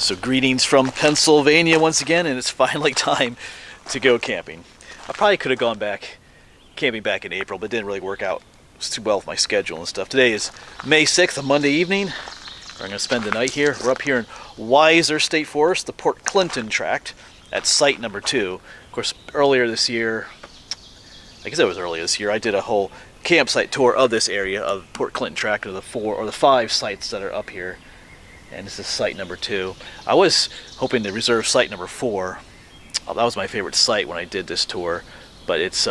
So greetings from Pennsylvania once again, and it's finally time to go camping. I probably could have gone back camping back in April, but it didn't really work out too well with my schedule and stuff. Today is May 6th, a Monday evening. We're going to spend the night here. We're up here in Weiser State Forest, the Port Clinton tract, at site number 2. Of course, earlier this year, I guess it was earlier this year, I did a whole campsite tour of this area of Port Clinton tract, of the 4 or the 5 sites that are up here. And this is site number 2. I was hoping to reserve site number 4. That was my favorite site when I did this tour, but it's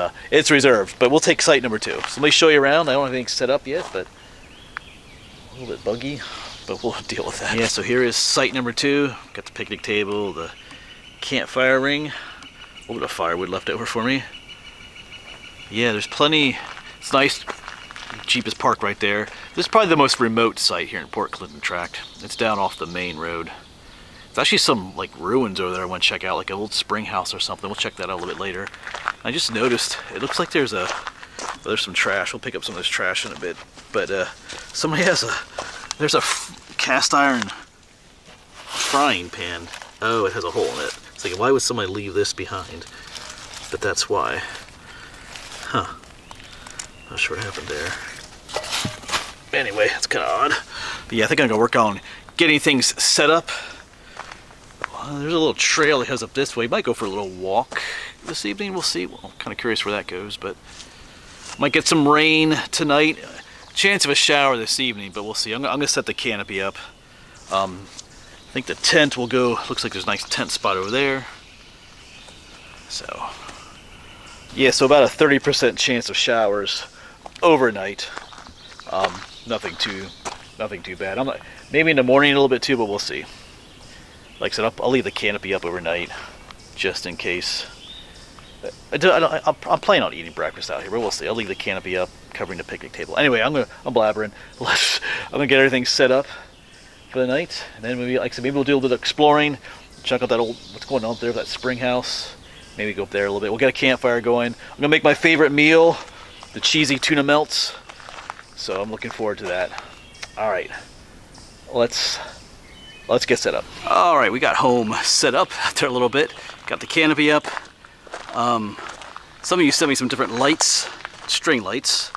reserved. But we'll take site number 2. So let me show you around. I don't have anything set up yet, but a little bit buggy, but we'll deal with that. Yeah, so here is site number 2. Got the picnic table, the campfire ring, a little bit of firewood left over for me. Yeah, there's plenty. It's nice. Jeep is parked right there. This is probably the most remote site here in Port Clinton tract. It's down off the main road. There's actually some like ruins over there I want to check out, like an old spring house or something. We'll check that out a little bit later. I just noticed it looks like there's some trash. We'll pick up some of this trash in a bit. But somebody has there's a cast iron frying pan. Oh, it has a hole in it. It's like, why would somebody leave this behind? But that's why. Huh. Not sure what happened there. Anyway, that's kind of odd. But yeah, I think I'm going to work on getting things set up. Well, there's a little trail that goes up this way. Might go for a little walk this evening. We'll see. Well, I'm kind of curious where that goes, but might get some rain tonight. Chance of a shower this evening, but we'll see. I'm going to set the canopy up. I think the tent will go. Looks like there's a nice tent spot over there. So, yeah, so about a 30% chance of showers overnight. Nothing too bad. Maybe in the morning a little bit too, but we'll see. Like I said, I'll leave the canopy up overnight just in case. I'm planning on eating breakfast out here, but we'll see. I'll leave the canopy up, covering the picnic table. Anyway, I'm blabbering. I'm gonna get everything set up for the night, and then maybe, like I said, maybe we'll do a little bit of exploring, check out that what's going on up there, that spring house. Maybe go up there a little bit. We'll get a campfire going. I'm gonna make my favorite meal, the cheesy tuna melts. So I'm looking forward to that. All right, let's get set up. All right, we got home set up after a little bit. Got the canopy up. Some of you sent me some different lights, string lights.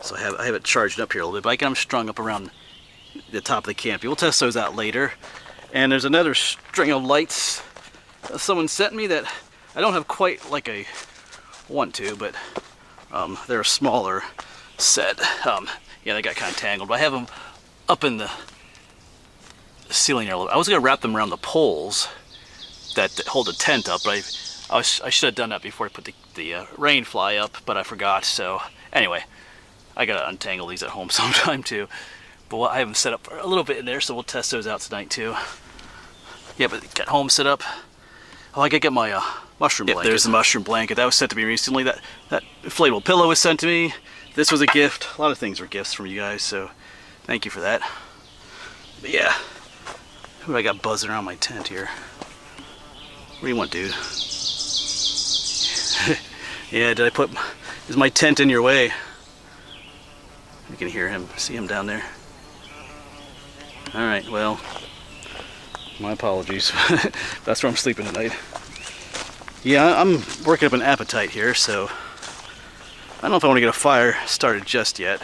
So I have it charged up here a little bit, but I got them strung up around the top of the canopy. We'll test those out later. And there's another string of lights someone sent me that I don't have quite like I want to, but they're a smaller set. Yeah, they got kind of tangled, but I have them up in the ceiling there a little. I was going to wrap them around the poles that hold the tent up, but I should have done that before I put the rain fly up, but I forgot. So anyway, I got to untangle these at home sometime too. But I have them set up a little bit in there, so we'll test those out tonight too. Yeah, but get home set up. Oh, I gotta get my mushroom blanket. There's the mushroom blanket. That was sent to me recently. That inflatable pillow was sent to me. This was a gift. A lot of things were gifts from you guys, so thank you for that. But yeah, who do I got buzzing around my tent here? What do you want, dude? Yeah, is my tent in your way? You can hear him, see him down there. All right, well, my apologies. That's where I'm sleeping tonight. Yeah, I'm working up an appetite here, so I don't know if I want to get a fire started just yet.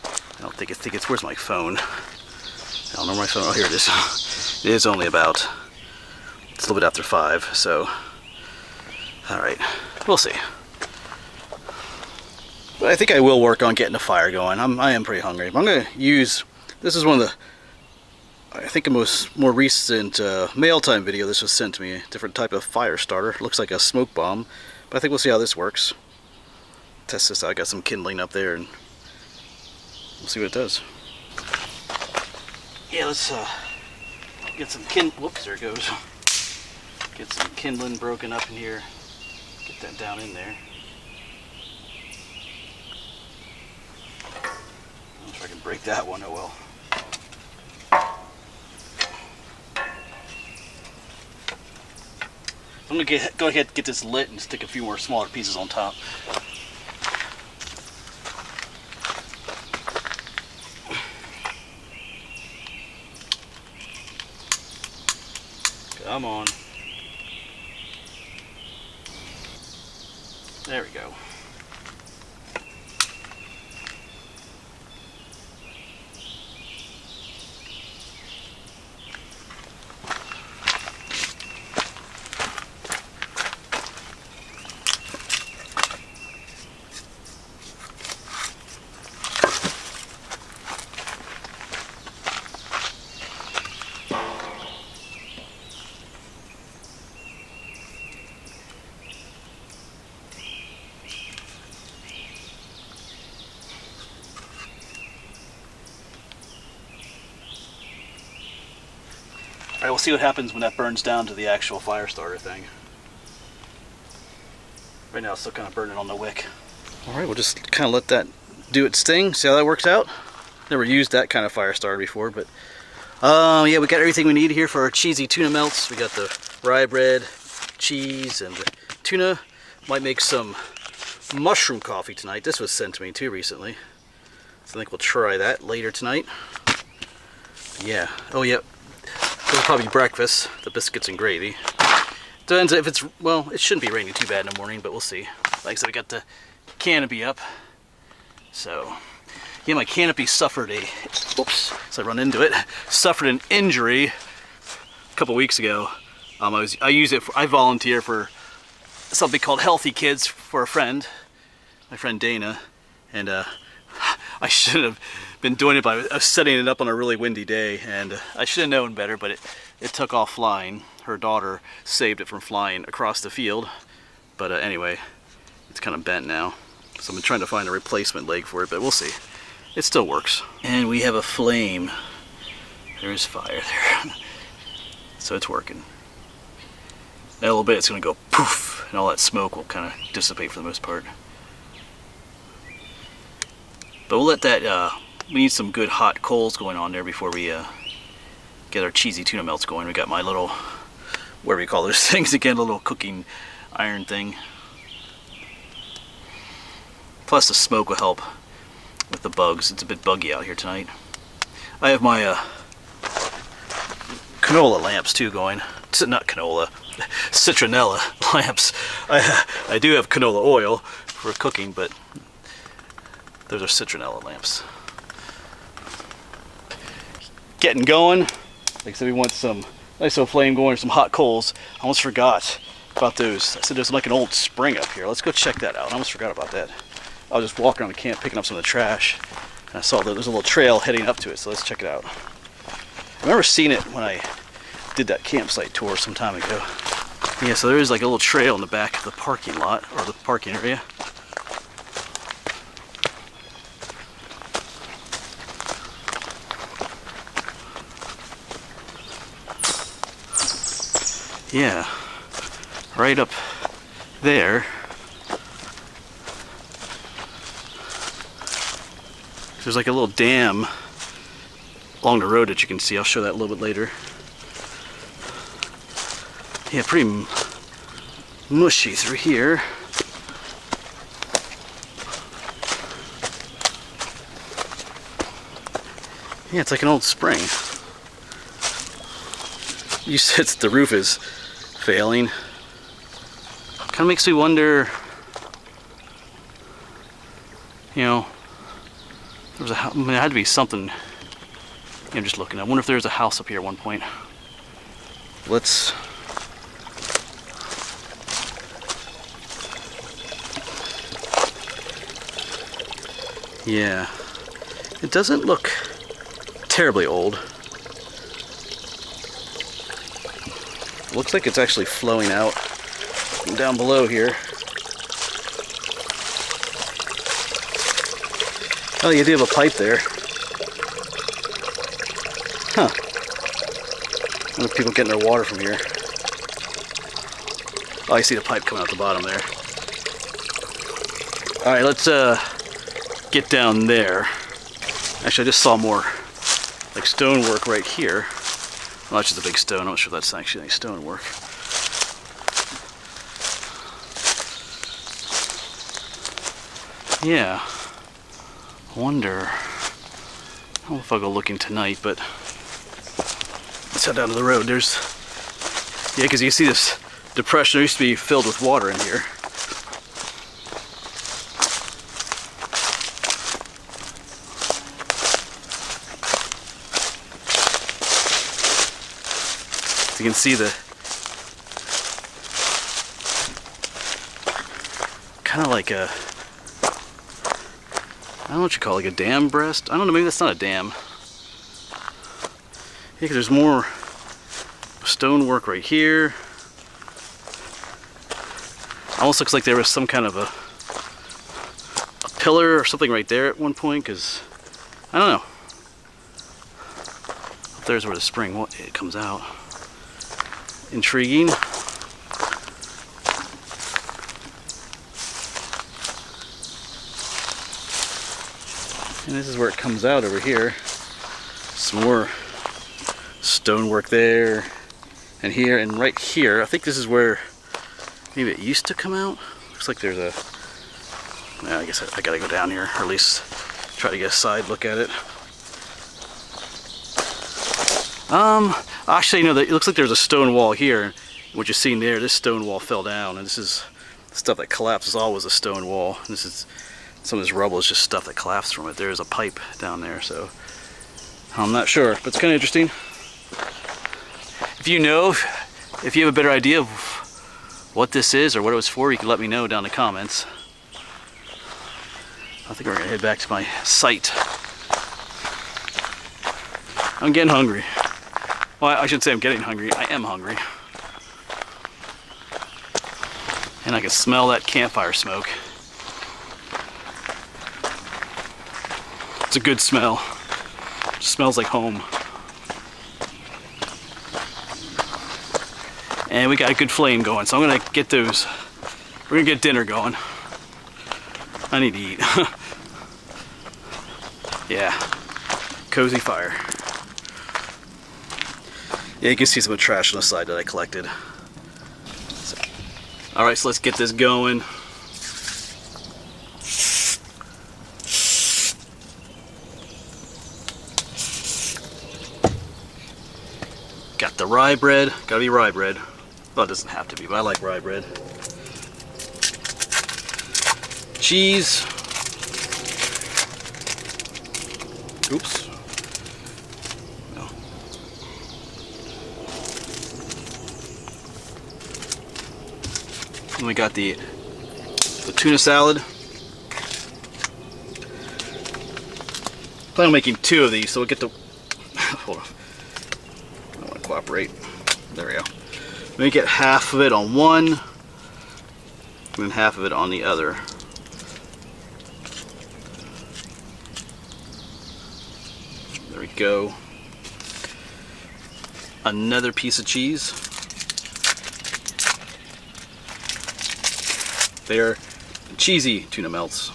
I don't think it's where's my phone? I don't know where my phone. Oh, here it is. It is only about, it's a little bit after 5, so all right, we'll see. But I think I will work on getting a fire going. I am pretty hungry. I'm gonna use, this is one of the, I think the more recent mail time video. This was sent to me, a different type of fire starter. Looks like a smoke bomb, but I think we'll see how this works. Test this out. I got some kindling up there, and we'll see what it does. Yeah, let's get some whoops, there it goes. Get some kindling broken up in here. Get that down in there. I don't know if I can break that one. Oh well. I'm gonna go ahead and get this lit and stick a few more smaller pieces on top. Come on. There we go. Alright, we'll see what happens when that burns down to the actual fire starter thing. Right now it's still kind of burning on the wick. Alright, we'll just kind of let that do its thing, see how that works out. Never used that kind of fire starter before, but yeah, we got everything we need here for our cheesy tuna melts. We got the rye bread, cheese, and the tuna. Might make some mushroom coffee tonight. This was sent to me too recently, so I think we'll try that later tonight. Yeah, oh yeah. It'll probably be breakfast, the biscuits and gravy. Depends if it's, well, it shouldn't be raining too bad in the morning, but we'll see. Like I said, we got the canopy up. So, yeah, my canopy suffered a, oops, so I run into it, suffered an injury a couple weeks ago. I use it for, I volunteer for something called Healthy Kids for a friend, my friend Dana, and I should have been doing it, but I was setting it up on a really windy day, and I should have known better, but it took off flying. Her daughter saved it from flying across the field, but anyway, it's kind of bent now. So I've been trying to find a replacement leg for it, but we'll see. It still works. And we have a flame. There's fire there. So it's working. In a little bit it's going to go poof, and all that smoke will kind of dissipate for the most part. But we'll let that, we need some good hot coals going on there before we get our cheesy tuna melts going. We got my little, whatever you call those things again, a little cooking iron thing. Plus the smoke will help with the bugs. It's a bit buggy out here tonight. I have my canola lamps too going. Not canola, citronella lamps. I do have canola oil for cooking, but those are citronella lamps. Getting going. Like I said, we want some nice little flame going, some hot coals. I almost forgot about those. I said there's like an old spring up here. Let's go check that out. I almost forgot about that. I was just walking around the camp picking up some of the trash, and I saw that there's a little trail heading up to it, so let's check it out. I remember seeing it when I did that campsite tour some time ago. Yeah, so there is like a little trail in the back of the parking lot, or the parking area. Yeah, right up there. There's like a little dam along the road that you can see. I'll show that a little bit later. Yeah, pretty mushy through here. Yeah, it's like an old spring. You said the roof is failing. Kind of makes me wonder, you know, there was I mean, there had to be something. I'm just looking. I wonder if there was a house up here at one point. Let's. Yeah, it doesn't look terribly old. Looks like it's actually flowing out from down below here. Oh, you do have a pipe there. Huh. I wonder if people getting their water from here. Oh, I see the pipe coming out the bottom there. Alright, let's get down there. Actually, I just saw more like stonework right here. Well, that's just a big stone. I'm not sure if that's actually any stonework. Yeah. I wonder. I don't know if I'll go looking tonight, but let's head down to the road. There's Yeah, because you see this depression, there used to be filled with water in here. So you can see the kind of like a, I don't know what you call it, like a dam breast. I don't know, maybe that's not a dam. Yeah, 'cause there's more stonework right here. Almost looks like there was some kind of a pillar or something right there at one point, because I don't know. Up there's where the spring it comes out. Intriguing. And this is where it comes out over here. Some more stonework there and here and right here. I think this is where maybe it used to come out. Looks like there's a, I guess I gotta go down here, or at least try to get a side look at it. Actually, no, it looks like there's a stone wall here. What you're seeing there, this stone wall fell down, and this is stuff that collapses. All was a stone wall. This is, some of this rubble is just stuff that collapsed from it. There's a pipe down there, so I'm not sure, but it's kind of interesting. If you know, if you have a better idea of what this is or what it was for, you can let me know down in the comments. I think we're gonna head back to my site. I'm getting hungry. Well, I shouldn't say I'm getting hungry. I am hungry. And I can smell that campfire smoke. It's a good smell. It smells like home. And we got a good flame going, so I'm gonna get those. We're gonna get dinner going. I need to eat. Yeah, cozy fire. Yeah, you can see some of the trash on the side that I collected. So, all right, so let's get this going. Got the rye bread. Gotta be rye bread. Well, it doesn't have to be, but I like rye bread. Cheese. Oops. No. And we got the tuna salad. Plan on making 2 of these, so we'll get the. Hold on. I don't want to cooperate. There we go. Let me get half of it on one, and then half of it on the other. There we go. Another piece of cheese. They're cheesy tuna melts.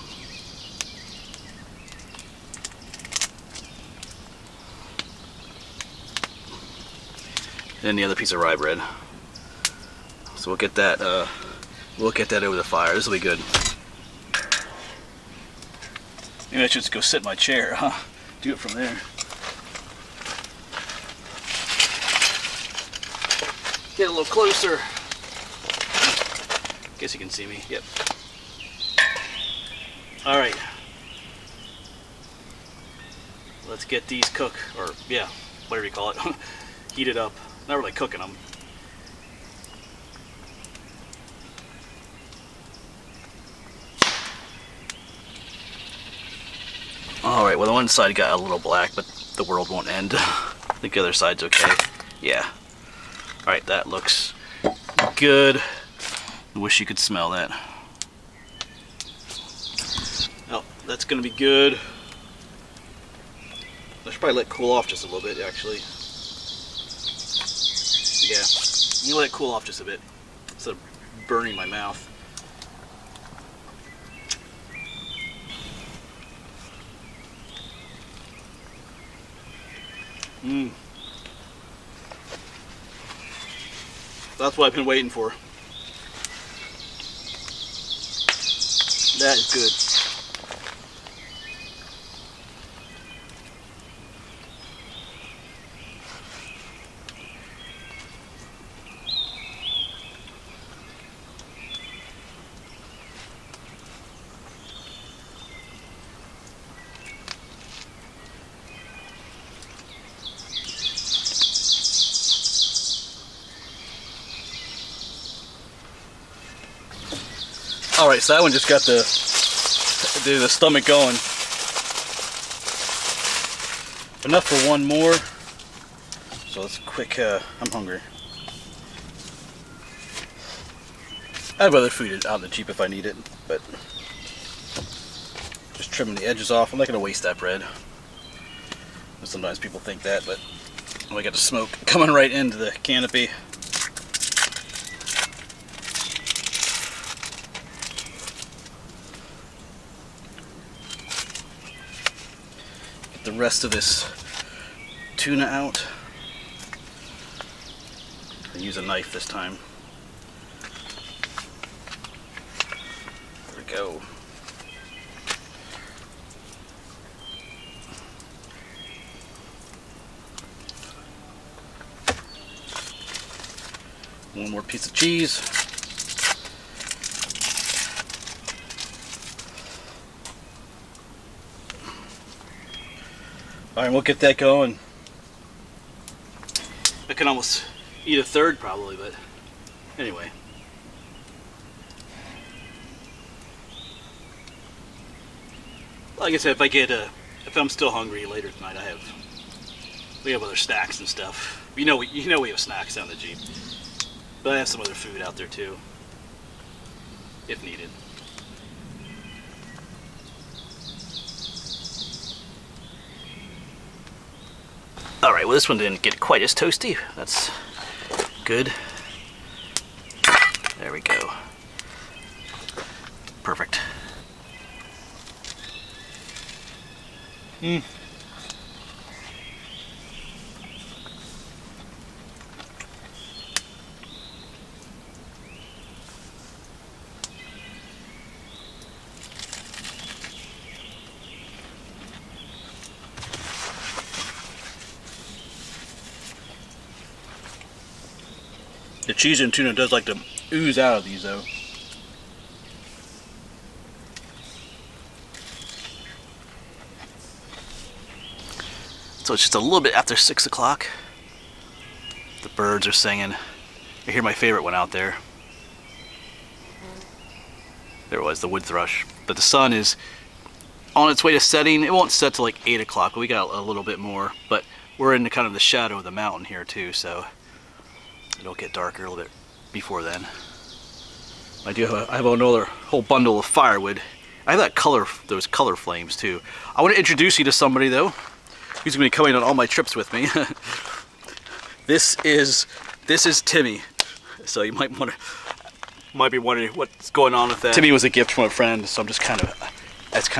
And then the other piece of rye bread. So we'll get that over the fire. This will be good. Maybe I should just go sit in my chair, huh? Do it from there. Get a little closer. Guess you can see me. Yep. All right. Let's get these cooked, or yeah, whatever you call it. Heat it up. Not really cooking them. Alright, well the one side got a little black, but the world won't end. I think the other side's okay. Yeah. Alright, that looks good. I wish you could smell that. Oh, that's gonna be good. I should probably let it cool off just a little bit, actually. Yeah, you let it cool off just a bit instead of burning my mouth. Mmm. That's what I've been waiting for. That is good. Alright, so that one just got the stomach going. Enough for one more. So let's quick, I'm hungry. I have other food out in the Jeep if I need it, but just trimming the edges off. I'm not going to waste that bread. Sometimes people think that, but we got the smoke coming right into the canopy. Get the rest of this tuna out. I use a knife this time. There we go. One more piece of cheese. Alright, we'll get that going. I can almost eat a third probably, but anyway. Like I said, if I'm still hungry later tonight, we have other snacks and stuff. We have snacks down the Jeep. But I have some other food out there too, if needed. Alright, well this one didn't get quite as toasty. That's good. There we go. Perfect. The cheese and tuna does like to ooze out of these though. So it's just a little bit after 6 o'clock. The birds are singing. I hear my favorite one out there. There it was, the wood thrush. But the sun is on its way to setting. It won't set till like 8 o'clock, but we got a little bit more. But we're in kind of the shadow of the mountain here too, so it'll get darker a little bit before then. I have another whole bundle of firewood. I have those color flames too. I want to introduce you to somebody though, who's going to be coming on all my trips with me. This is Timmy. So you might be wondering what's going on with that. Timmy was a gift from a friend, so that's kind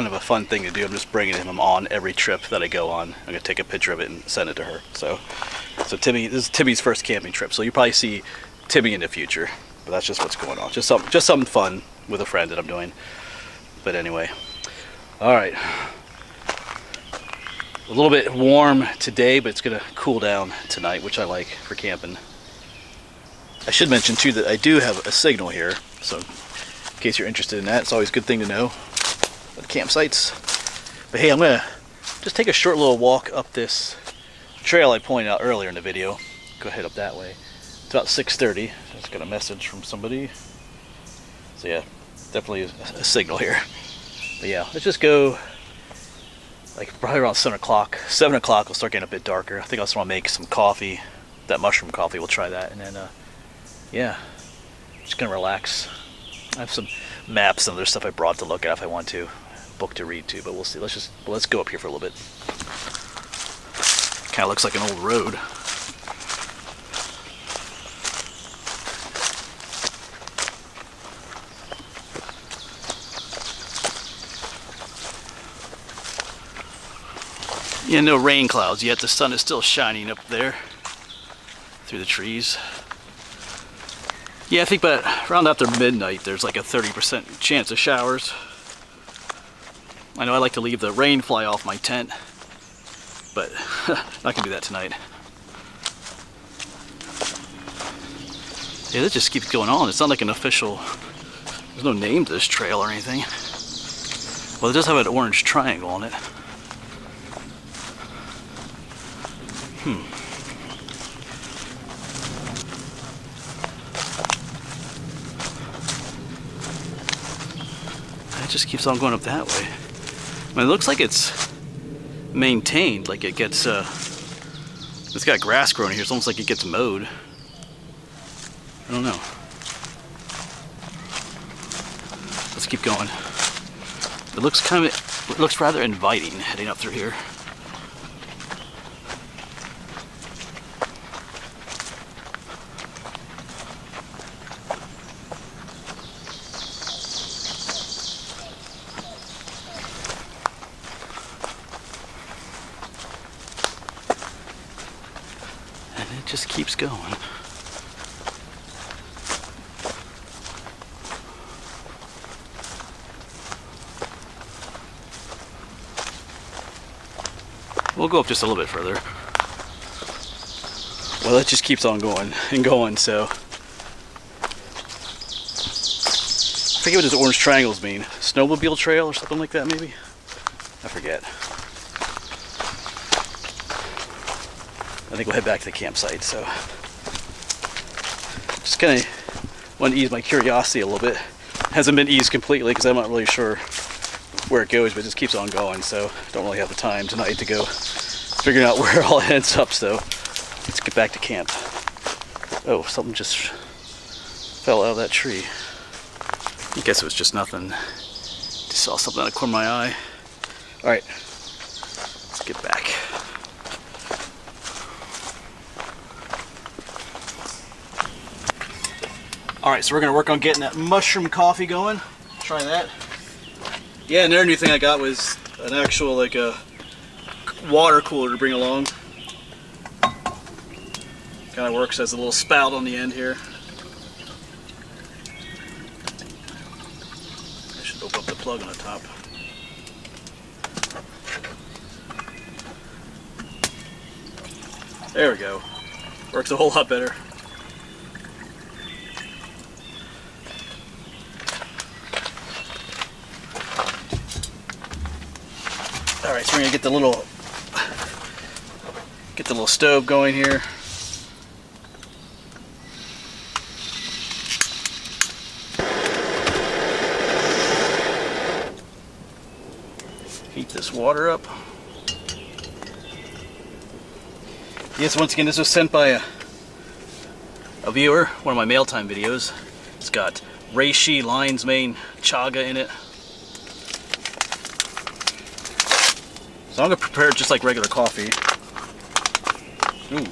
of a fun thing to do. I'm just bringing him on every trip that I go on. I'm going to take a picture of it and send it to her. So Timmy, this is Timmy's first camping trip, so you'll probably see Timmy in the future. But that's just what's going on. Just something fun with a friend that I'm doing. But anyway, all right. A little bit warm today, but it's gonna cool down tonight, which I like for camping. I should mention too that I do have a signal here, so in case you're interested in that, it's always a good thing to know with campsites. But hey, I'm gonna just take a short little walk up this trail I pointed out earlier in the video. Go ahead up that way. It's about 6:30. I just got a message from somebody. So yeah, definitely a signal here. But yeah, let's just go like probably around 7 o'clock. 7 o'clock will start getting a bit darker. I think I just want to make some coffee. That mushroom coffee, we'll try that. And then yeah, just gonna relax. I have some maps and other stuff I brought to look at if I want to. Book to read too, but we'll see. Let's go up here for a little bit. Kind of looks like an old road. Yeah, no rain clouds yet. The sun is still shining up there through the trees. Yeah, I think but around after midnight there's like a 30% chance of showers. I know I like to leave the rain fly off my tent, but not gonna do that tonight. Yeah, this just keeps going on. It's not like an official, there's no name to this trail or anything. Well, it does have an orange triangle on it. just keeps on going up that way. I mean, it looks like it's maintained, like it gets, it's got grass growing here. It's almost like it gets mowed. I don't know. Let's keep going. It looks rather inviting heading up through here. And it just keeps going. We'll go up just a little bit further. Well, it just keeps on going and going, so. I forget what those orange triangles mean. Snowmobile trail or something like that, maybe? I forget. I think we'll head back to the campsite, so. Just kind of want to ease my curiosity a little bit. Hasn't been eased completely because I'm not really sure where it goes, but it just keeps on going, so don't really have the time tonight to go figuring out where it all ends up, so let's get back to camp. Oh, something just fell out of that tree. I guess it was just nothing. Just saw something out of the corner of my eye. Alright, let's get back. Alright, so we're going to work on getting that mushroom coffee going. Try that. Yeah, another new thing I got was an actual, like, a water cooler to bring along. Kind of works as a little spout on the end here. I should open up the plug on the top. There we go. Works a whole lot better. Alright, so we're gonna get the little stove going here. Heat this water up. Yes, once again, this was sent by a viewer, one of my mail time videos. It's got reishi, lion's mane, chaga in it. So I'm going to prepare it just like regular coffee. Ooh.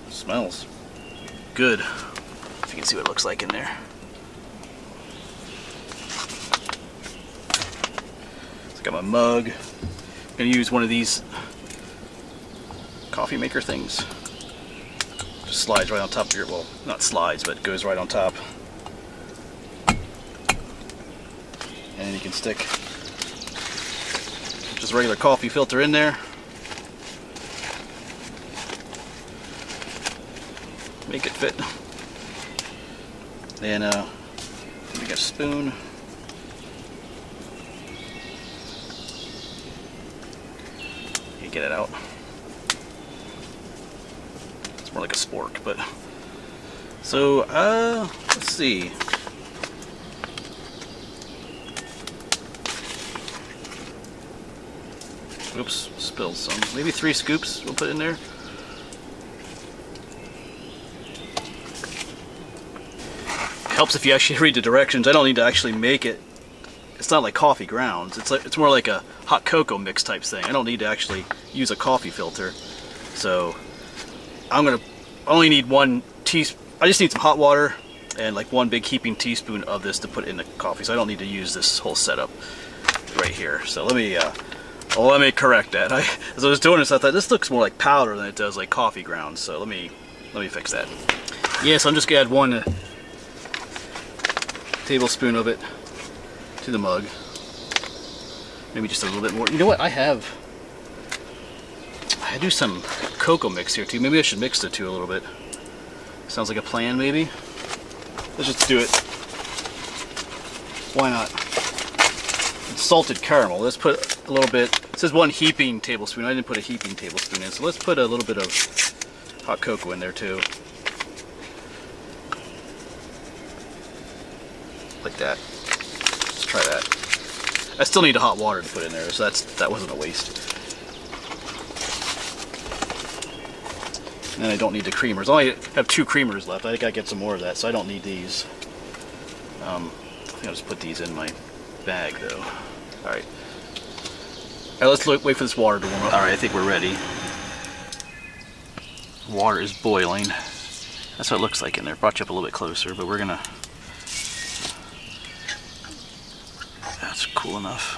Smells good. If you can see what it looks like in there. So I got my mug. I'm going to use one of these coffee maker things. Just slides right on top of your, well, not slides, but goes right on top. And you can stick just regular coffee filter in there. Make it fit. Then make a spoon. You get it out. It's more like a spork, but so let's see. Oops, spilled some. Maybe 3 scoops we'll put in there. Helps if you actually read the directions. I don't need to actually make it. It's not like coffee grounds. It's more like a hot cocoa mix type thing. I don't need to actually use a coffee filter. So I only need 1 teaspoon. I just need some hot water and like 1 big heaping teaspoon of this to put in the coffee. So I don't need to use this whole setup right here. So let me correct that. As I was doing this, I thought this looks more like powder than it does like coffee grounds. So let me fix that. Yeah, so I'm just gonna add 1 tablespoon of it to the mug. Maybe just a little bit more. You know what? I do some cocoa mix here too. Maybe I should mix the two a little bit. Sounds like a plan, maybe. Let's just do it. Why not? It's salted caramel. Let's put a little bit. It says 1 heaping tablespoon. I didn't put a heaping tablespoon in, so let's put a little bit of hot cocoa in there too. Like that. try that. I still need hot water to put in there, so that wasn't a waste. And then I don't need the creamers. I only have 2 creamers left. I think I get some more of that, so I don't need these. I think I'll just put these in my bag, though. All right. All right, let's wait for this water to warm up. All right, I think we're ready. Water is boiling. That's what it looks like in there. Brought you up a little bit closer, but we're gonna. That's cool enough.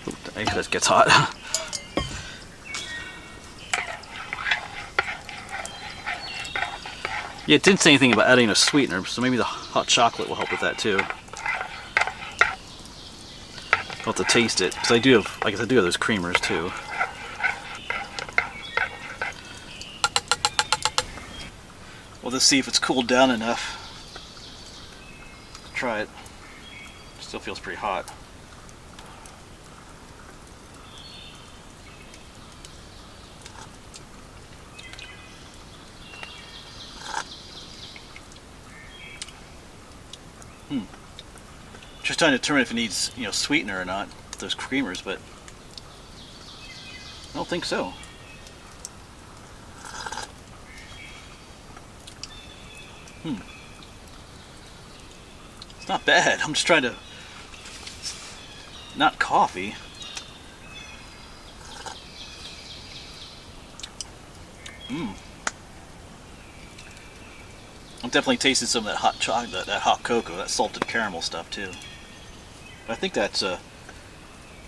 Ooh, that gets hot. Yeah, it didn't say anything about adding a sweetener, so maybe the hot chocolate will help with that too. I'll have to taste it, because I do have, like I said, I do have those creamers too. Well, let's see if it's cooled down enough. Try it. Still feels pretty hot. Just trying to determine if it needs, sweetener or not, those creamers, but I don't think so. It's not bad. I'm just trying to, not coffee. I'm definitely tasting some of that hot chocolate, that hot cocoa, that salted caramel stuff too. But I think that's this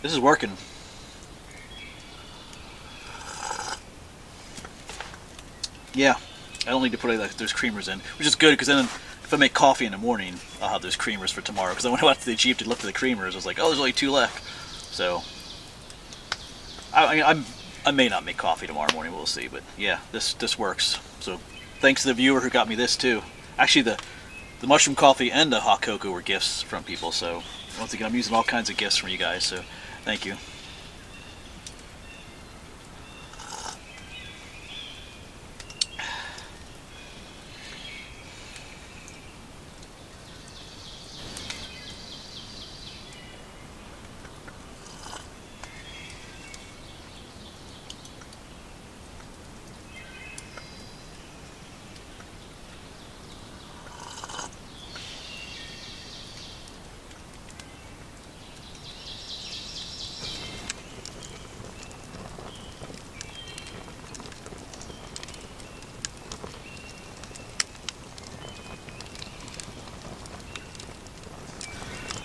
is working. Yeah, I don't need to put those creamers in, which is good because then if I make coffee in the morning, I'll have those creamers for tomorrow. Because I went out to the Jeep to look for the creamers, I was like, oh, there's only 2 left. So I may not make coffee tomorrow morning. We'll see. But yeah, this works. So thanks to the viewer who got me this too. Actually, the mushroom coffee and the hot cocoa were gifts from people. So once again, I'm using all kinds of gifts from you guys. So thank you.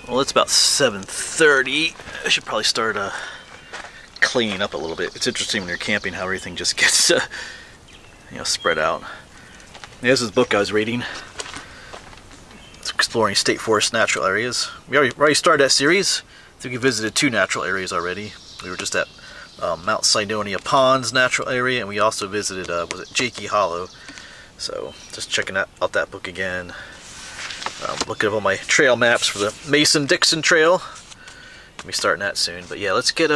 Well, it's about 7:30. I should probably start cleaning up a little bit. It's interesting when you're camping how everything just gets spread out. Yeah, this is the book I was reading. It's Exploring State Forest Natural Areas. We already started that series. I think we visited 2 natural areas already. We were just at Mount Sidonia Ponds Natural Area, and we also visited Jakey Hollow. So just checking out that book again. Looking at all my trail maps for the Mason-Dixon Trail. I'll be starting that soon. But yeah, let's get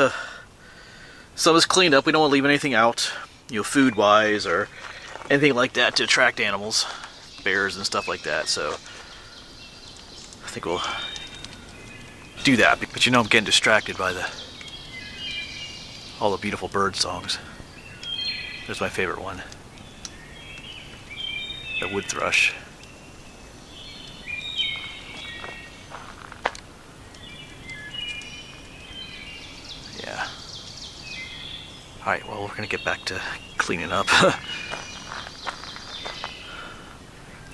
some of this cleaned up. We don't want to leave anything out, food-wise or anything like that to attract animals, bears and stuff like that. So I think we'll do that. But I'm getting distracted by all the beautiful bird songs. There's my favorite one, the wood thrush. Yeah. Alright, well, we're going to get back to cleaning up.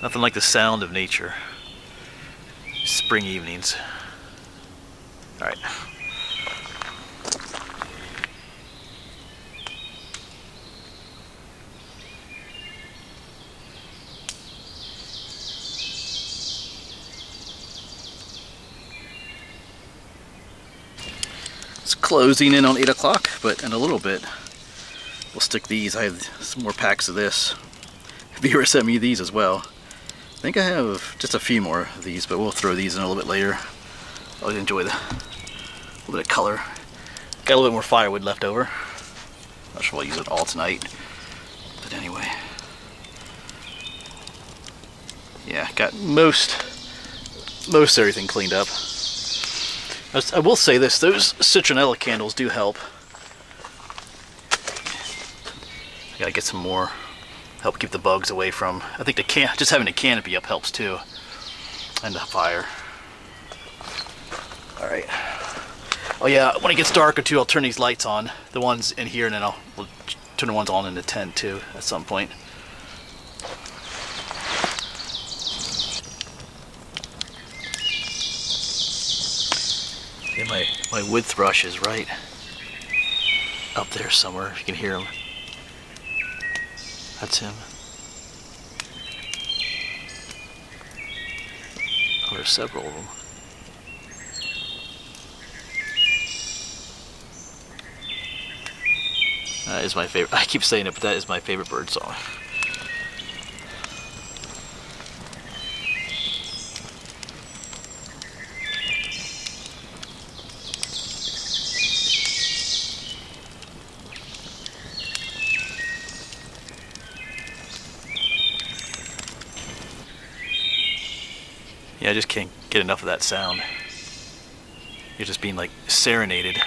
Nothing like the sound of nature. Spring evenings. Alright. It's closing in on 8 o'clock, but in a little bit we'll stick these. I have some more packs of this. Vera sent me these as well. I think I have just a few more of these, but we'll throw these in a little bit later. I always enjoy the little bit of color. Got a little bit more firewood left over. Not sure I'll use it all tonight, but anyway. Yeah, got most everything cleaned up. I will say this, those citronella candles do help. I gotta get some more, help keep the bugs away from. I think just having the canopy up helps too, and the fire. All right. Oh yeah, when it gets darker too, I'll turn these lights on, the ones in here, and then we'll turn the ones on in the tent too at some point. Yeah, my wood thrush is right up there somewhere, if you can hear him. That's him. Oh, there's several of them. That is my favorite. I keep saying it, but that is my favorite bird song. Yeah, I just can't get enough of that sound. You're just being like serenaded.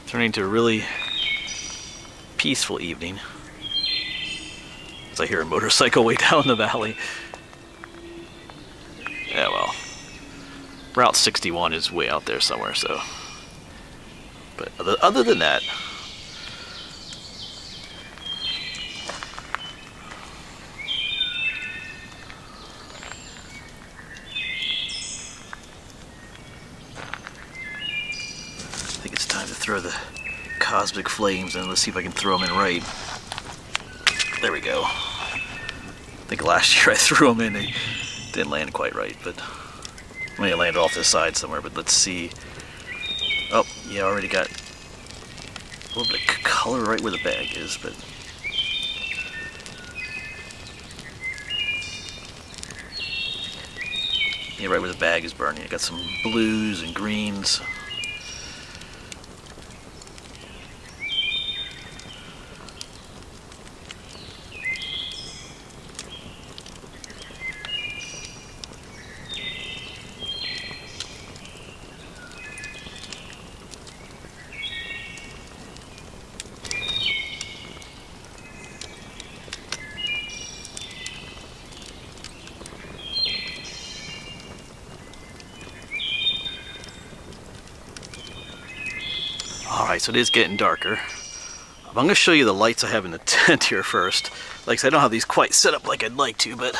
Turning into a really peaceful evening as I hear a motorcycle way down the valley. Yeah, well, Route 61 is way out there somewhere, so. But other than that, I think it's time to throw the cosmic flames in. Let's see if I can throw them in right. There we go. I think last year I threw them in, they didn't land quite right, but I mean, it landed off the side somewhere, but let's see. Oh, yeah, I already got a little bit of color right where the bag is, but yeah, right where the bag is burning. I got some blues and greens. Alright, so it is getting darker. I'm going to show you the lights I have in the tent here first. Like I said, I don't have these quite set up like I'd like to, but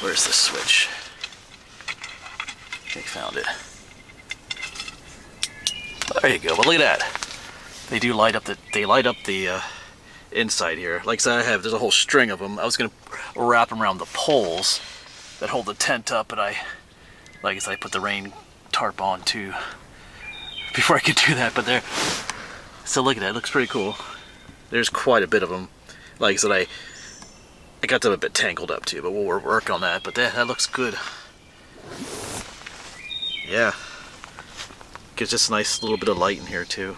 where's the switch? I found it. There you go. But look at that. They do light up the inside here. Like I said, there's a whole string of them. I was going to wrap them around the poles that hold the tent up, but like I said, I put the rain tarp on too before I could do that, but there. So look at that, it looks pretty cool. There's quite a bit of them. Like I said, I got them a bit tangled up too, but we'll work on that. But that looks good. Yeah, gives just a nice little bit of light in here too.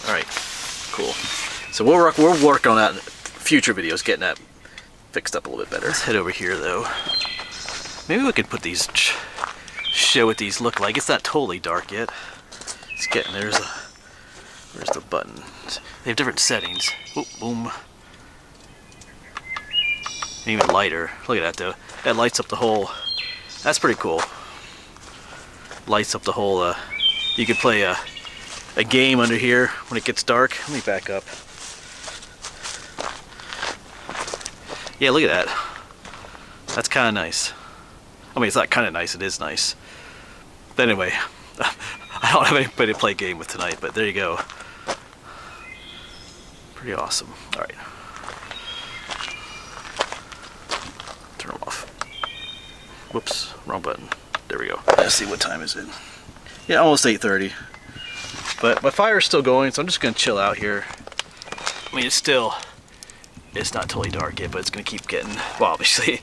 All right, cool. So we'll work on that in future videos, getting that fixed up a little bit better. Let's head over here though. Maybe we could put these. Show what these look like. It's not totally dark yet. It's getting where's the button? They have different settings. Oop, boom. And even lighter. Look at that though. That lights up the whole. That's pretty cool. Lights up the whole. You could play a game under here when it gets dark. Let me back up. Yeah, look at that. That's kind of nice. I mean, it's not kind of nice, it is nice. But anyway, I don't have anybody to play a game with tonight, but there you go. Pretty awesome. All right. Turn them off. Whoops, wrong button. There we go. Let's see, what time is it? Yeah, almost 8:30. But my fire's still going, so I'm just gonna chill out here. I mean, it's not totally dark yet, but it's gonna keep getting, well, obviously,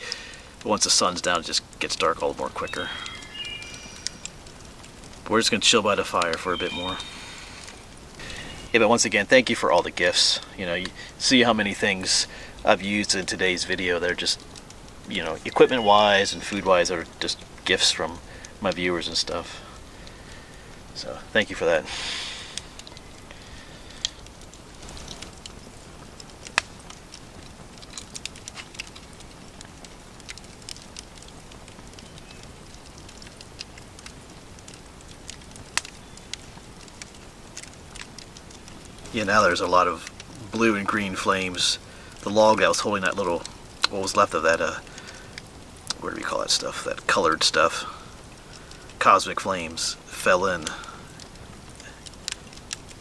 once the sun's down, it just gets dark all the more quicker. We're just gonna chill by the fire for a bit more. Yeah, but once again, thank you for all the gifts. You know, you see how many things I've used in today's video. They're just, you know, equipment-wise and food-wise, are just gifts from my viewers and stuff. So, thank you for that. Yeah, now there's a lot of blue and green flames. The log that was holding that little, what was left of that, what do we call that stuff? That colored stuff. Cosmic flames fell in.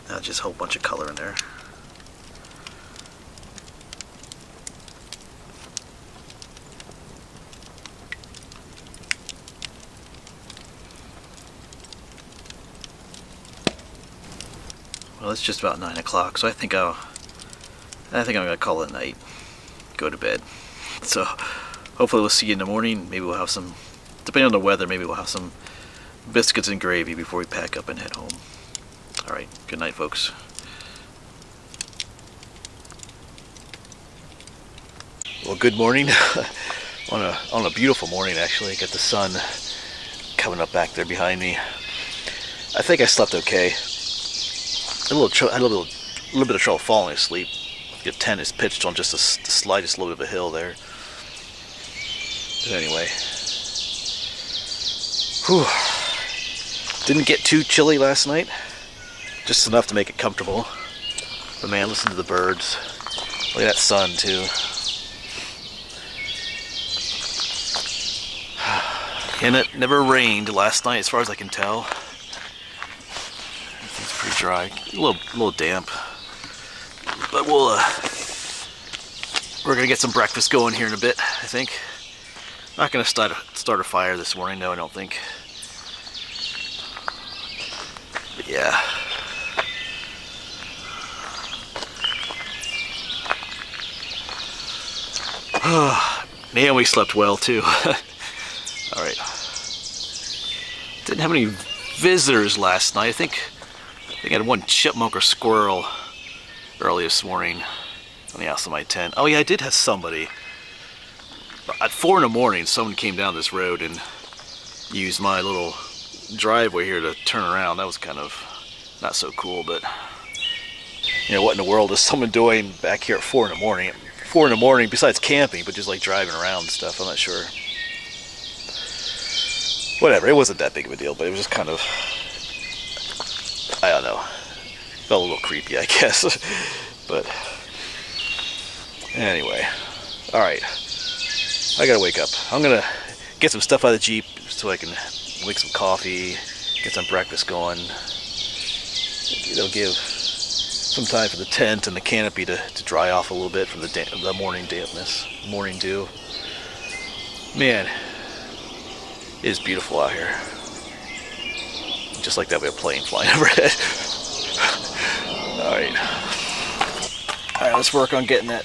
Now just a whole bunch of color in there. Well, it's just about 9 o'clock, so I think I'm gonna call it night. Go to bed. So hopefully we'll see you in the morning. Maybe we'll have some, depending on the weather, maybe we'll have some biscuits and gravy before we pack up and head home. Alright, good night, folks. Well, good morning. on a beautiful morning, actually. Got the sun coming up back there behind me. I think I slept okay. I had a little bit of trouble falling asleep. The tent is pitched on just the slightest little bit of a hill there. But anyway, whew. Didn't get too chilly last night. Just enough to make it comfortable. But man, listen to the birds. Look at that sun too. And it never rained last night, as far as I can tell. It's pretty dry, a little damp. But we're gonna get some breakfast going here in a bit, I think. Not gonna start a fire this morning, no, I don't think. But yeah. Man, we slept well too. Alright. Didn't have any visitors last night. I think I had one chipmunk or squirrel early this morning on the outside of my tent. Oh yeah, I did have somebody. At 4 in the morning, someone came down this road and used my little driveway here to turn around. That was kind of not so cool, but you know, what in the world is someone doing back here at 4 in the morning? 4 in the morning, besides camping, but just like driving around and stuff. I'm not sure. Whatever, it wasn't that big of a deal, but it was just kind of, I don't know, felt a little creepy, I guess. But anyway, alright, I gotta wake up. I'm gonna get some stuff out of the Jeep so I can make some coffee, get some breakfast going. It'll give some time for the tent and the canopy to dry off a little bit from the morning dampness, morning dew. Man, it is beautiful out here. Just like that, we have a plane flying overhead. Alright, let's work on getting that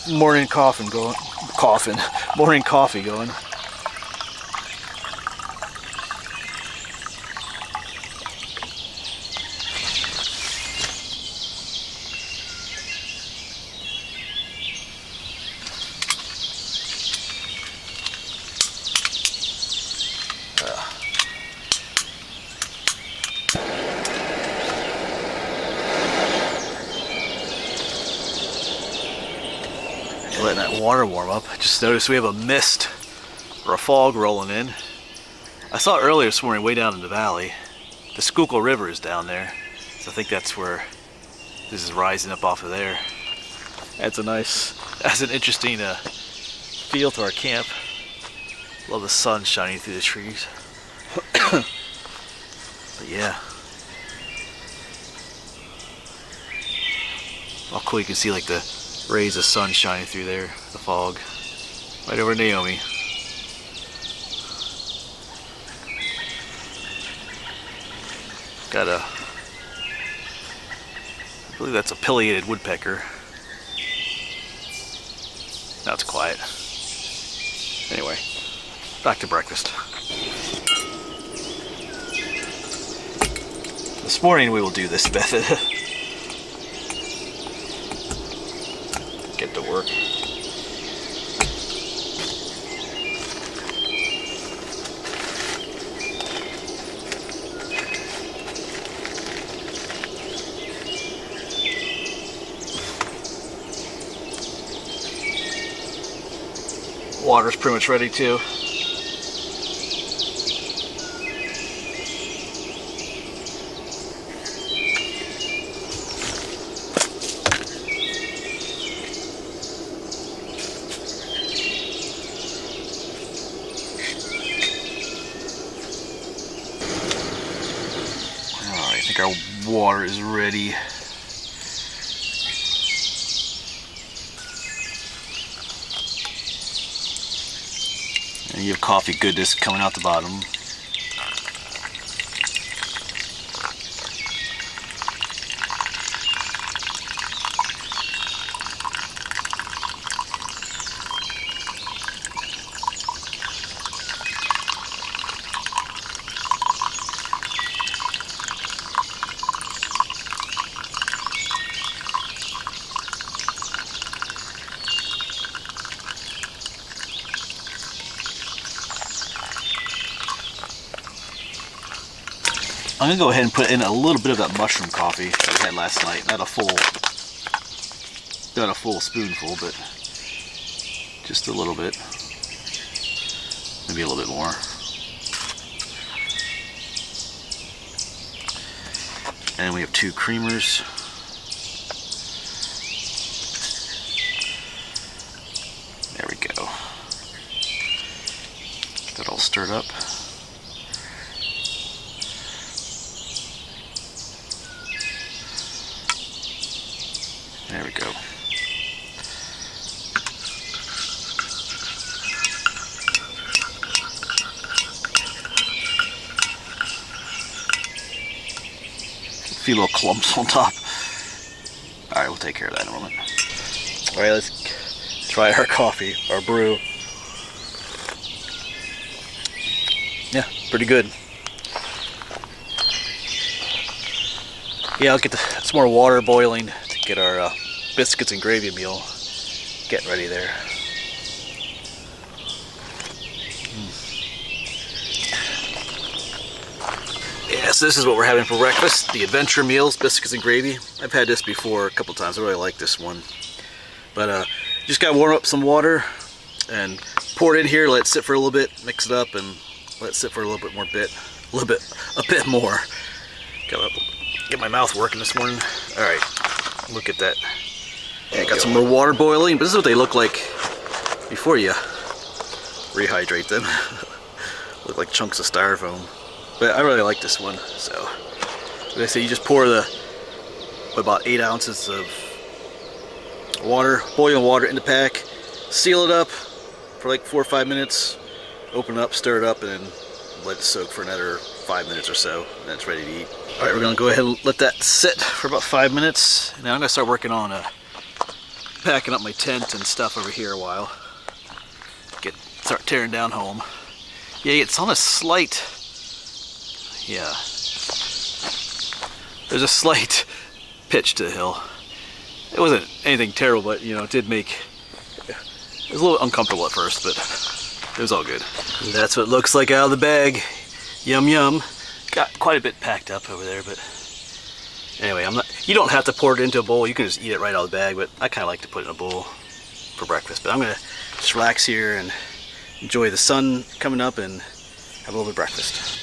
morning coffee going. Morning coffee going. Letting that water warm up. I just noticed we have a mist or a fog rolling in. I saw it earlier this morning way down in the valley. The Schuylkill River is down there, so I think that's where this is rising up off of there. That's an interesting feel to our camp. Love the sun shining through the trees. But yeah. All cool, you can see like the rays of sun shining through there, the fog. Right over Naomi. Got I believe that's a pileated woodpecker. Now it's quiet. Anyway, back to breakfast. This morning we will do this method. get to work. Water's pretty much ready too. I think our water is ready. And you have coffee goodness coming out the bottom. I'm gonna go ahead and put in a little bit of that mushroom coffee that we had last night. Not a full spoonful, but just a little bit. Maybe a little bit more. And we have 2 creamers. There we go. Get that all stirred up. There we go. A few little clumps on top. Alright, we'll take care of that in a moment. Alright, let's try our coffee, our brew. Yeah, pretty good. Yeah, I'll get some more water boiling to get our biscuits and gravy meal getting ready there. Yes, this is what we're having for breakfast. The adventure meals, biscuits and gravy. I've had this before a couple times. I really like this one. But just gotta warm up some water and pour it in here, let it sit for a little bit, mix it up, and let it sit for a little bit more a bit more. Gotta get my mouth working this morning. All right, look at that. Yeah, got some more water boiling, but this is what they look like before you rehydrate them. Look like chunks of styrofoam. But I really like this one. So, like I say, you just pour about 8 ounces of water, boiling water in the pack, seal it up for like 4 or 5 minutes, open it up, stir it up, and then let it soak for another 5 minutes or so, and then it's ready to eat. All right, we're gonna go ahead and let that sit for about 5 minutes. Now I'm gonna start working on packing up my tent and stuff over here a while. Start tearing down home. Yeah, it's on a slight, there's a slight pitch to the hill. It wasn't anything terrible, but you know, it was a little uncomfortable at first, but it was all good. And that's what it looks like out of the bag. Yum yum. Got quite a bit packed up over there, but anyway, you don't have to pour it into a bowl. You can just eat it right out of the bag, but I kind of like to put it in a bowl for breakfast. But I'm gonna just relax here and enjoy the sun coming up and have a little bit of breakfast.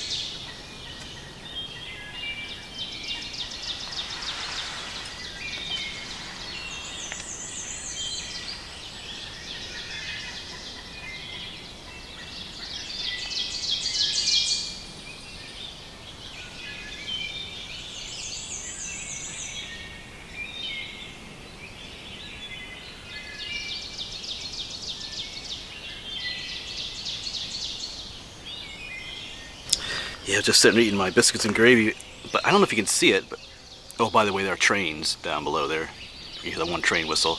Yeah, just sitting eating my biscuits and gravy, but I don't know if you can see it, but oh, by the way, there are trains down below there. You hear the one train whistle.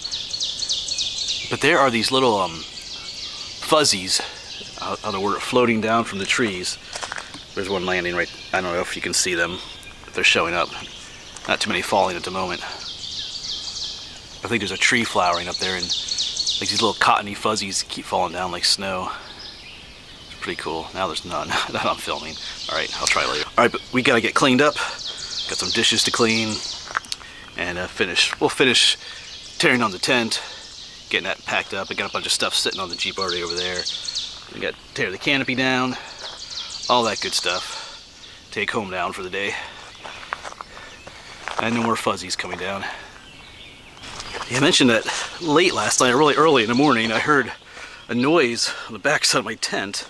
But there are these little fuzzies floating down from the trees. There's one landing right, I don't know if you can see them, if they're showing up. Not too many falling at the moment. I think there's a tree flowering up there, and like these little cottony fuzzies keep falling down like snow. It's pretty cool. Now there's none that I'm filming. All right, I'll try later. All right, but we gotta get cleaned up. Got some dishes to clean, and we'll finish tearing on the tent, getting that packed up. I got a bunch of stuff sitting on the Jeep already over there. We got to tear the canopy down, all that good stuff. Take home down for the day. And no more fuzzies coming down. Yeah, I mentioned that late last night, really early in the morning, I heard a noise on the back side of my tent.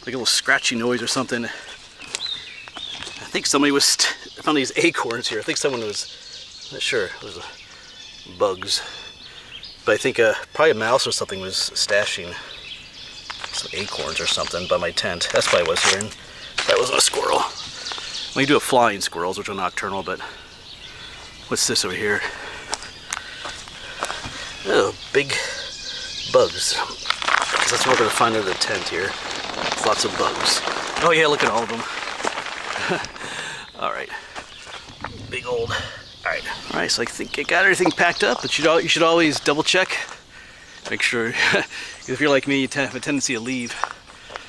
Like a little scratchy noise or something. I think somebody I found these acorns here. I think someone was, not sure, it was bugs. But I think probably a mouse or something was stashing some acorns or something by my tent. That's probably what I was hearing. That wasn't a squirrel. We do have flying squirrels, which are nocturnal, but what's this over here? Oh, big bugs. Because that's what we're going to find under the tent here. Lots of bugs. Oh yeah, look at all of them. All right. Big old... All right, so I think I got everything packed up, but you should always double check. Make sure, if you're like me, you have a tendency to leave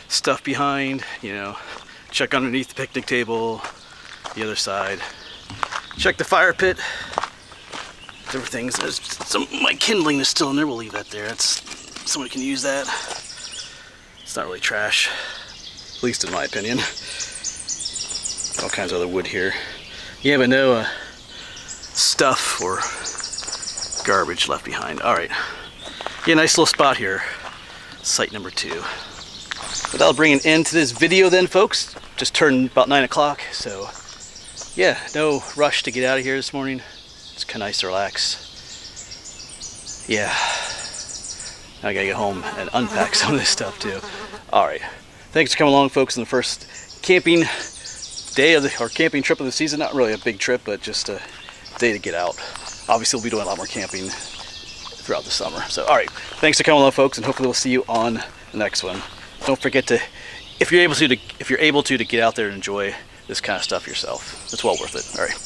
stuff behind, you know. Check underneath the picnic table, the other side. Check the fire pit. There's some of my kindling is still in there. We'll leave that there. Somebody can use that. It's not really trash, at least in my opinion. All kinds of other wood here. Yeah, but no stuff or garbage left behind. All right. Yeah, nice little spot here. Site number 2. But that'll bring an end to this video then, folks. Just turned about 9 o'clock, so yeah, no rush to get out of here this morning. It's kind of nice to relax. Yeah. Now I gotta get home and unpack some of this stuff too. All right. Thanks for coming along, folks, on the first camping day or camping trip of the season. Not really a big trip, but just a day to get out. Obviously, we'll be doing a lot more camping throughout the summer. So, all right. Thanks for coming along, folks, and hopefully we'll see you on the next one. Don't forget to, if you're able to get out there and enjoy this kind of stuff yourself. It's well worth it. All right.